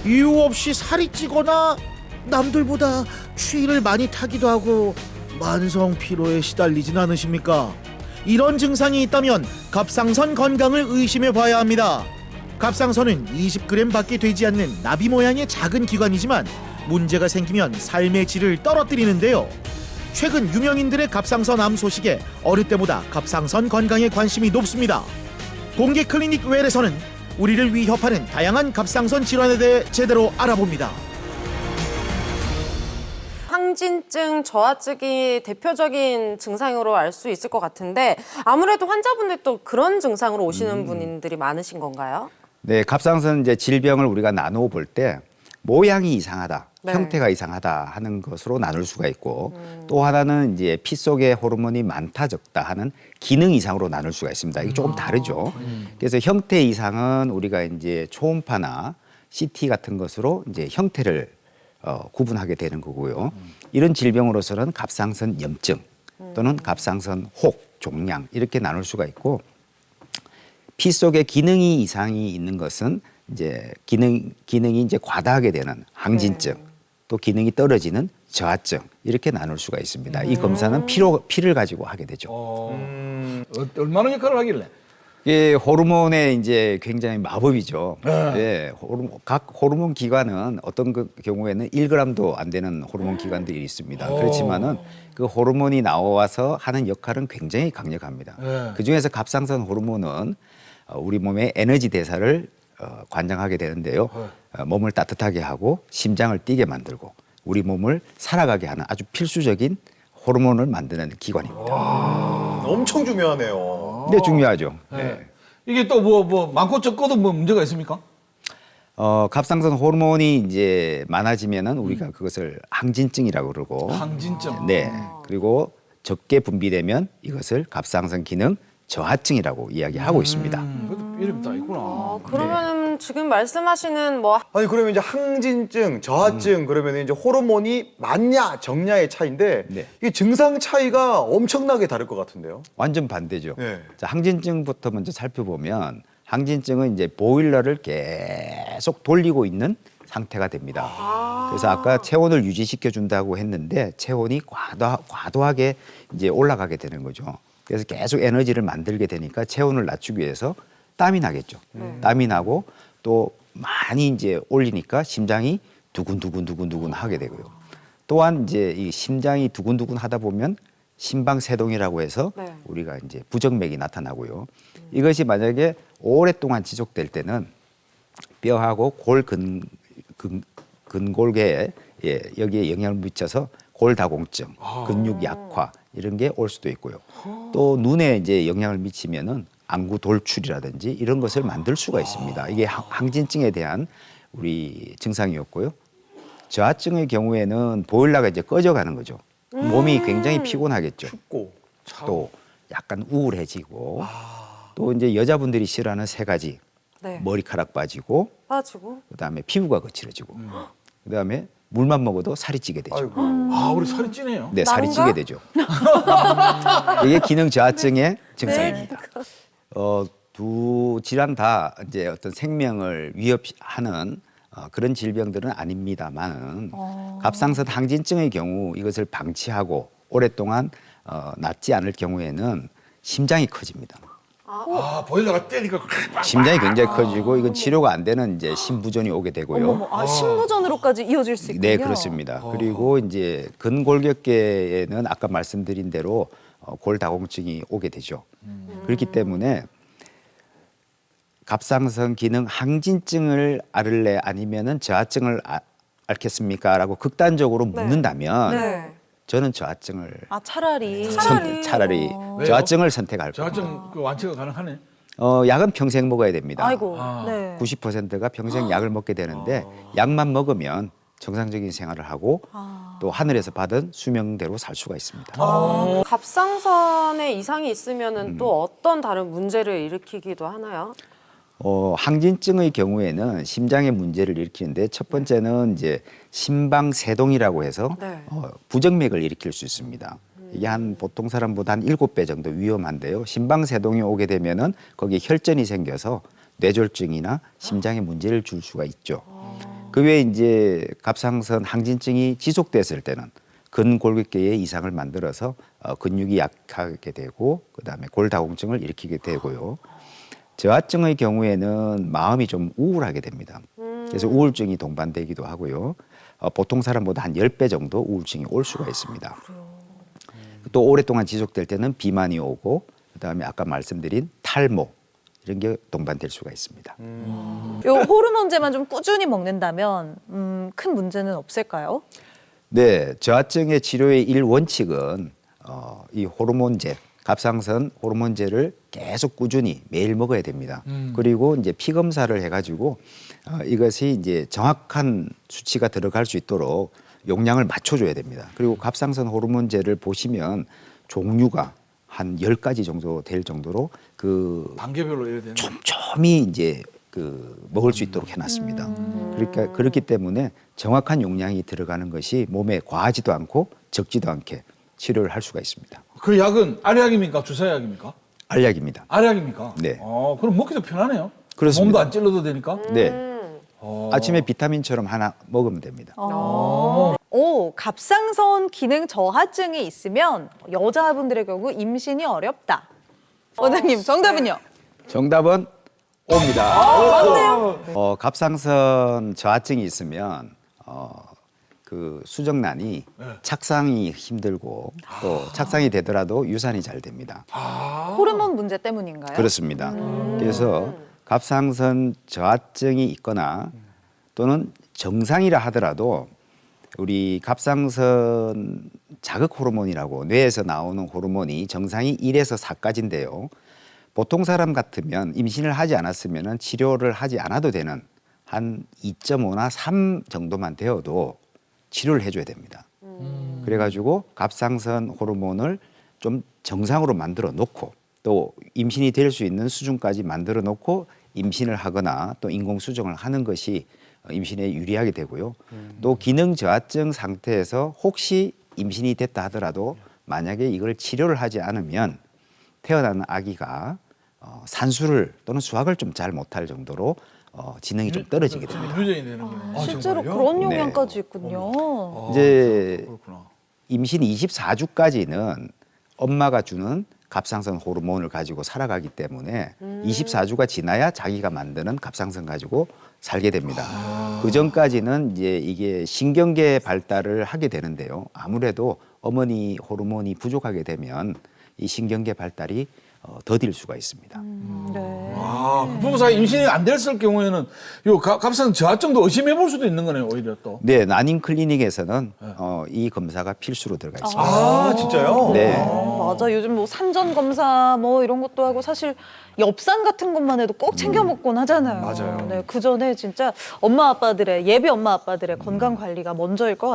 이유 없이 살이 찌거나 남들보다 추위를 많이 타기도 하고 만성 피로에 시달리진 않으십니까? 이런 증상이 있다면 갑상선 건강을 의심해 봐야 합니다. 갑상선은 20g밖에 되지 않는 나비 모양의 작은 기관이지만 문제가 생기면 삶의 질을 떨어뜨리는데요. 최근 유명인들의 갑상선 암 소식에 어릴 때보다 갑상선 건강에 관심이 높습니다. 공개 클리닉 웰에서는 우리를 위협하는 다양한 갑상선 질환에 대해 제대로 알아봅니다. 항진증, 저하증이 대표적인 증상으로 알 수 있을 것 같은데 아무래도 환자분들도 그런 증상으로 오시는 분들이 많으신 건가요? 네, 갑상선 이제 질병을 우리가 나누어 볼 때 모양이 이상하다, 네. 형태가 이상하다 하는 것으로 나눌 수가 있고 또 하나는 이제 피 속에 호르몬이 많다 적다 하는 기능 이상으로 나눌 수가 있습니다. 이게 조금 다르죠. 그래서 형태 이상은 우리가 이제 초음파나 CT 같은 것으로 이제 형태를 구분하게 되는 거고요. 이런 질병으로서는 갑상선 염증 또는 갑상선 혹, 종양 이렇게 나눌 수가 있고 피 속에 기능이 이상이 있는 것은 이제 기능이 이제 과다하게 되는 항진증, 또 기능이 떨어지는 저하증 이렇게 나눌 수가 있습니다. 이 검사는 피를 가지고 하게 되죠. 얼마나 역할을 하길래? 예, 호르몬의 이제 굉장히 마법이죠. 예, 각 호르몬 기관은 어떤 경우에는 1g도 안 되는 호르몬 기관들이 있습니다. 그렇지만은 그 호르몬이 나와서 하는 역할은 굉장히 강력합니다. 그 중에서 갑상선 호르몬은 우리 몸의 에너지 대사를 관장하게 되는데요. 몸을 따뜻하게 하고 심장을 뛰게 만들고 우리 몸을 살아가게 하는 아주 필수적인 호르몬을 만드는 기관입니다. 엄청 중요하네요. 네, 중요하죠. 네. 이게 또 뭐 많고 적고도 뭐 문제가 있습니까? 갑상선 호르몬이 이제 많아지면은 우리가 그것을 항진증이라고 그러고, 항진증. 네, 그리고 적게 분비되면 이것을 갑상선 기능 저하증이라고 이야기하고 있습니다. 그것도 이름이 다 있구나. 그러면은 지금 말씀하시는 뭐 아니 그러면 이제 항진증, 저하증 그러면 이제 호르몬이 많냐 적냐의 차이인데 네. 이 증상 차이가 엄청나게 다를 것 같은데요. 완전 반대죠. 네. 자, 항진증부터 먼저 살펴보면 항진증은 이제 보일러를 계속 돌리고 있는 상태가 됩니다. 그래서 아까 체온을 유지시켜 준다고 했는데 체온이 과도하게 이제 올라가게 되는 거죠. 그래서 계속 에너지를 만들게 되니까 체온을 낮추기 위해서 땀이 나겠죠. 땀이 나고 또 많이 이제 올리니까 심장이 두근두근 하게 되고요. 또한 이제 이 심장이 두근두근 하다 보면 심방세동이라고 해서 네. 우리가 이제 부정맥이 나타나고요. 이것이 만약에 오랫동안 지속될 때는 뼈하고 근골계에 여기에 영향을 미쳐서 골다공증, 근육 약화 이런 게 올 수도 있고요. 또 눈에 이제 영향을 미치면은 안구 돌출이라든지 이런 것을 만들 수가 있습니다. 이게 항진증에 대한 우리 증상이었고요. 저하증의 경우에는 보일러가 이제 꺼져가는 거죠. 몸이 굉장히 피곤하겠죠. 춥고 또 약간 우울해지고 또 이제 여자분들이 싫어하는 세 가지 네. 머리카락 빠지고 빠지고 그다음에 피부가 거칠어지고 그다음에 물만 먹어도 살이 찌게 되죠. 아이고. 아, 우리 살이 찌네요. 네, 살이 나른가? 찌게 되죠. 이게 기능 저하증의 증상입니다. 두 질환 다 이제 어떤 생명을 위협하는 그런 질병들은 아닙니다만 갑상선 항진증의 경우 이것을 방치하고 오랫동안 낫지 않을 경우에는 심장이 커집니다. 아, 보일러가 떼니까 심장이 굉장히 커지고 이건 치료가 안 되는 이제 심부전이 오게 되고요. 아, 신부전으로까지 이어질 수 있군요. 네, 그렇습니다. 그리고 이제 근골격계에는 아까 말씀드린 대로 골다공증이 오게 되죠. 그렇기 때문에 갑상선 기능 항진증을 앓을래 아니면은 저하증을 앓겠습니까? 라고 극단적으로 묻는다면 네. 저는 저하증을 아, 차라리. 차라리 왜요? 저하증을 선택할 거예요. 저하증 그 완치가 가능하네. 약은 평생 먹어야 됩니다. 아이고. 아. 네. 90%가 평생 약을 먹게 되는데 약만 먹으면 정상적인 생활을 하고 또 하늘에서 받은 수명대로 살 수가 있습니다. 갑상선에 이상이 있으면은 또 어떤 다른 문제를 일으키기도 하나요? 항진증의 경우에는 심장의 문제를 일으키는데 첫 번째는 이제 심방세동이라고 해서 네. 부정맥을 일으킬 수 있습니다. 이게 한 보통 사람보다 한 7배 정도 위험한데요. 심방세동이 오게 되면은 거기에 혈전이 생겨서 뇌졸중이나 심장에 문제를 줄 수가 있죠. 그 외에 이제 갑상선 항진증이 지속됐을 때는 근골격계에 이상을 만들어서 근육이 약하게 되고 그다음에 골다공증을 일으키게 되고요. 저하증의 경우에는 마음이 좀 우울하게 됩니다. 그래서 우울증이 동반되기도 하고요. 보통 사람보다 한 10배 정도 우울증이 올 수가 있습니다. 또 오랫동안 지속될 때는 비만이 오고 그다음에 아까 말씀드린 탈모 이런 게 동반될 수가 있습니다. 요 호르몬제만 좀 꾸준히 먹는다면 큰 문제는 없을까요? 네, 저하증의 치료의 1원칙은 이 호르몬제, 갑상선 호르몬제를 계속 꾸준히 매일 먹어야 됩니다. 그리고 이제 피 검사를 해가지고 이것이 이제 정확한 수치가 들어갈 수 있도록 용량을 맞춰줘야 됩니다. 그리고 갑상선 호르몬제를 보시면 종류가 한 10가지 정도 될 정도로 그 단계별로 해야 되는. 촘촘히 이제 먹을 수 있도록 해놨습니다. 그러니까 그렇기 때문에 정확한 용량이 들어가는 것이 몸에 과하지도 않고 적지도 않게 치료를 할 수가 있습니다. 그 약은 알약입니까? 주사약입니까? 알약입니다. 알약입니까? 네. 그럼 먹기도 편하네요. 그렇습니다. 몸도 안 찔러도 되니까. 네. 아침에 비타민처럼 하나 먹으면 됩니다. 갑상선 기능 저하증이 있으면 여자분들의 경우 임신이 어렵다. 원장님 정답은요? 정답은 O입니다. 갑상선 저하증이 있으면 그 수정란이 착상이 힘들고 또 착상이 되더라도 유산이 잘 됩니다. 호르몬 문제 때문인가요? 그렇습니다. 그래서 갑상선 저하증이 있거나 또는 정상이라 하더라도 우리 갑상선 자극 호르몬이라고 뇌에서 나오는 호르몬이 정상이 1에서 4까지인데요. 보통 사람 같으면 임신을 하지 않았으면 치료를 하지 않아도 되는 한 2.5나 3 정도만 되어도 치료를 해줘야 됩니다. 그래가지고 갑상선 호르몬을 좀 정상으로 만들어 놓고 또 임신이 될 수 있는 수준까지 만들어 놓고 임신을 하거나 또 인공 수정을 하는 것이 임신에 유리하게 되고요. 또 기능 저하증 상태에서 혹시 임신이 됐다 하더라도 만약에 이걸 치료를 하지 않으면 태어나는 아기가 산수를 또는 수학을 좀 잘 못할 정도로 지능이 좀 떨어지게 됩니다. 유전이 되는 거네요. 실제로 정말요? 그런 네. 영향까지 있군요. 이제 그렇구나. 임신 24주까지는 엄마가 주는 갑상선 호르몬을 가지고 살아가기 때문에 24주가 지나야 자기가 만드는 갑상선 가지고 살게 됩니다. 그 전까지는 이제 이게 신경계 발달을 하게 되는데요. 아무래도 어머니 호르몬이 부족하게 되면 이 신경계 발달이 더딜 수가 있습니다. 네. 부부 사이 임신이 안 됐을 경우에는 요 갑상선 저하증도 의심해 볼 수도 있는 거네요, 오히려 또. 네, 난임 클리닉에서는 이 검사가 필수로 들어가 있습니다. 아, 진짜요? 네. 맞아. 요즘 뭐 산전 검사 뭐 이런 것도 하고 사실 엽산 같은 것만 해도 꼭 챙겨 먹곤 하잖아요. 맞아요. 네, 그 전에 진짜 엄마 아빠들의 예비 엄마 아빠들의 건강 관리가 먼저일 것 같아요.